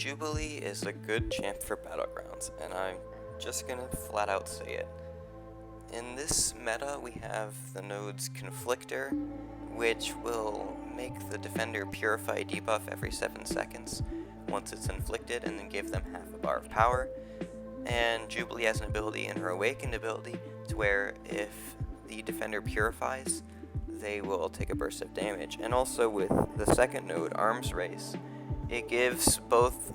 Jubilee is a good champ for Battlegrounds, and I'm just gonna flat out say it. In this meta, we have the node's Conflictor, which will make the defender Purify debuff every 7 seconds once it's inflicted, and then give them half a bar of power. And Jubilee has an ability in her Awakened ability to where if the defender purifies, they will take a burst of damage. And also with the second node, Arms Race, it gives both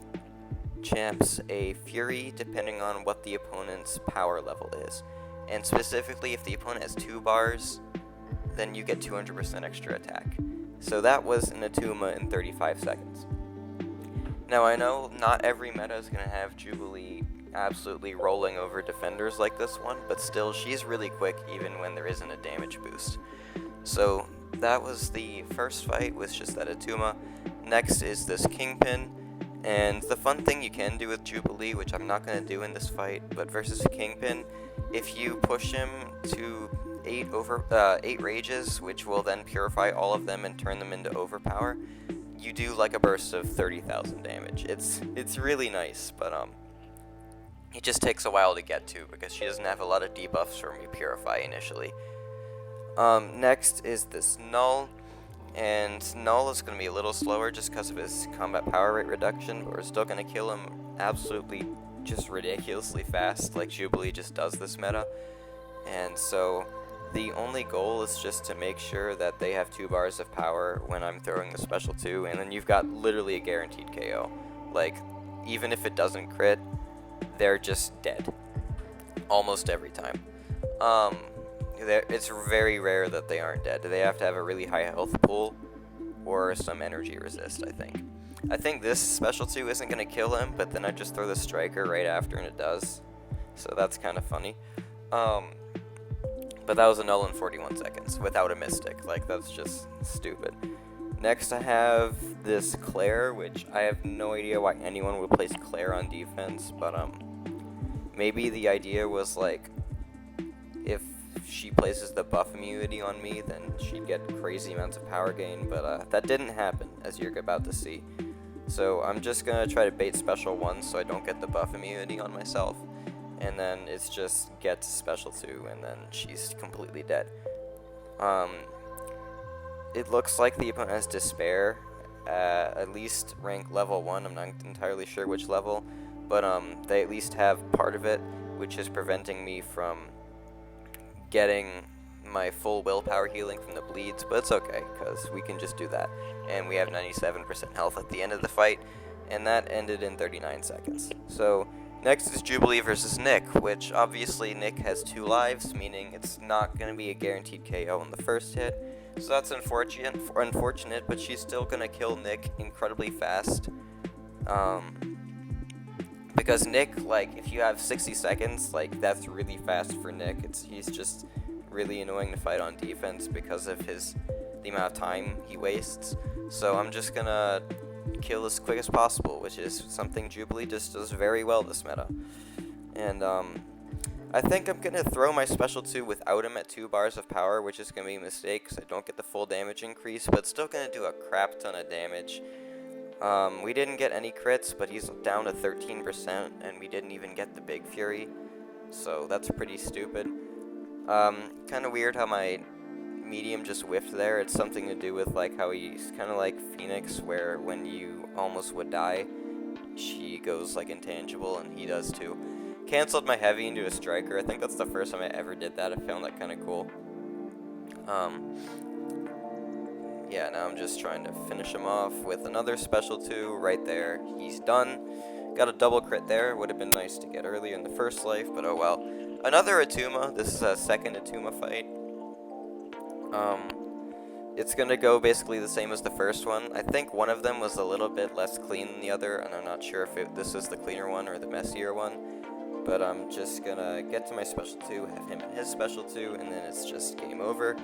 champs a Fury depending on what the opponent's power level is. And specifically, if the opponent has 2 bars, then you get 200% extra attack. So that was an Attuma in 35 seconds. Now I know not every meta is going to have Jubilee absolutely rolling over defenders like this one, but still she's really quick even when there isn't a damage boost. So that was the first fight, was just that Attuma. Next is this Kingpin, and the fun thing you can do with Jubilee, which I'm not going to do in this fight, but versus Kingpin, if you push him to 8 rages, which will then purify all of them and turn them into overpower, you do like a burst of 30,000 damage. It's really nice, but it just takes a while to get to because she doesn't have a lot of debuffs from you purify initially. Next is this Null, and Null is going to be a little slower just because of his combat power rate reduction, but we're still going to kill him absolutely just ridiculously fast, like Jubilee just does this meta. And so the only goal is just to make sure that they have 2 bars of power when I'm throwing the special 2, and then you've got literally a guaranteed KO. Like, even if it doesn't crit, they're just dead. Almost every time. It's very rare that they aren't dead. They have to have a really high health pool or some energy resist, I think. I think this special 2 isn't going to kill him, but then I just throw the striker right after and it does. So that's kind of funny. But that was a Null in 41 seconds without a Mystic. Like, that's just stupid. Next I have this Claire, which I have no idea why anyone would place Claire on defense, but maybe the idea was like, if she places the buff immunity on me, then she'd get crazy amounts of power gain, but that didn't happen, as you're about to see. So I'm just gonna try to bait special 1 so I don't get the buff immunity on myself, and then it's just get to special 2, and then she's completely dead. It looks like the opponent has Despair, at least rank level 1, I'm not entirely sure which level, but they at least have part of it, which is preventing me from getting my full willpower healing from the bleeds, but it's okay, because we can just do that. And we have 97% health at the end of the fight, and that ended in 39 seconds. So next is Jubilee versus Nick, which obviously Nick has 2 lives, meaning it's not going to be a guaranteed KO in the first hit. So that's unfortunate, but she's still going to kill Nick incredibly fast. Because Nick, like, if you have 60 seconds, like, that's really fast for Nick. He's just really annoying to fight on defense because of the amount of time he wastes. So I'm just gonna kill as quick as possible, which is something Jubilee just does very well this meta. And I think I'm gonna throw my special 2 without him at 2 bars of power, which is gonna be a mistake because I don't get the full damage increase, but still gonna do a crap ton of damage. We didn't get any crits, but he's down to 13%, and we didn't even get the big Fury, so that's pretty stupid. Kind of weird how my medium just whiffed there. It's something to do with like how he's kind of like Phoenix, where when you almost would die, she goes like intangible, and he does too. Cancelled my heavy into a striker. I think that's the first time I ever did that. I found that kind of cool. Yeah, now I'm just trying to finish him off with another special 2 right there. He's done. Got a double crit there. Would have been nice to get earlier in the first life, but oh well. Another Attuma. This is a second Attuma fight. It's going to go basically the same as the first one. I think one of them was a little bit less clean than the other, and I'm not sure if this is the cleaner one or the messier one. But I'm just going to get to my special 2, have him and his special 2, and then it's just game over.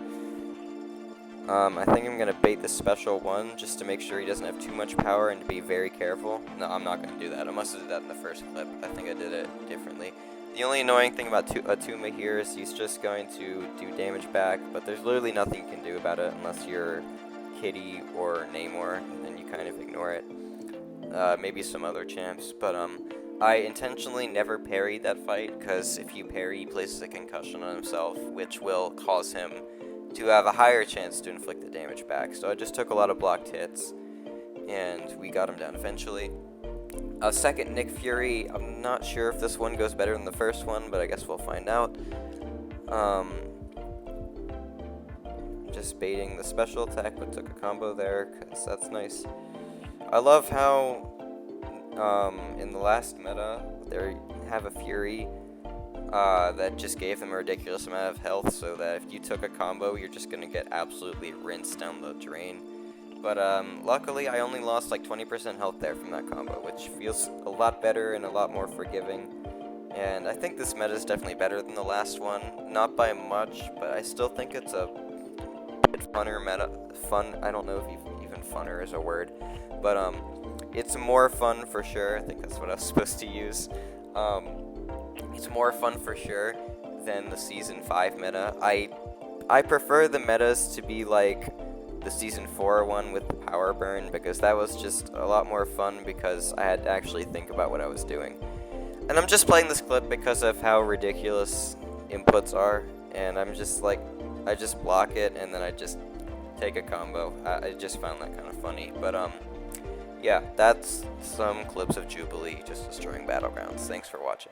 I think I'm going to bait the special 1 just to make sure he doesn't have too much power and to be very careful. No, I'm not going to do that. I must have did that in the first clip. I think I did it differently. The only annoying thing about Attuma here is he's just going to do damage back, but there's literally nothing you can do about it unless you're Kitty or Namor, and then you kind of ignore it. maybe some other champs, but I intentionally never parried that fight, because if you parry, he places a concussion on himself, which will cause him to have a higher chance to inflict the damage back. So I just took a lot of blocked hits, and we got him down eventually. Second Nick Fury, I'm not sure if this one goes better than the first one, but I guess we'll find out. Just baiting the special attack, but took a combo there, because that's nice. I love how in the last meta, they have a Fury that just gave them a ridiculous amount of health, so that if you took a combo, you're just going to get absolutely rinsed down the drain. But luckily, I only lost like 20% health there from that combo, which feels a lot better and a lot more forgiving. And I think this meta is definitely better than the last one. Not by much, but I still think it's a bit funner meta. I don't know if even funner is a word. But it's more fun for sure. I think that's what I was supposed to use. It's more fun for sure than the Season 5 meta. I prefer the metas to be like the Season 4 one with the power burn, because that was just a lot more fun because I had to actually think about what I was doing. And I'm just playing this clip because of how ridiculous inputs are, and I'm just like, I just block it and then I just take a combo. I just found that kind of funny. But yeah, that's some clips of Jubilee just destroying Battlegrounds. Thanks for watching.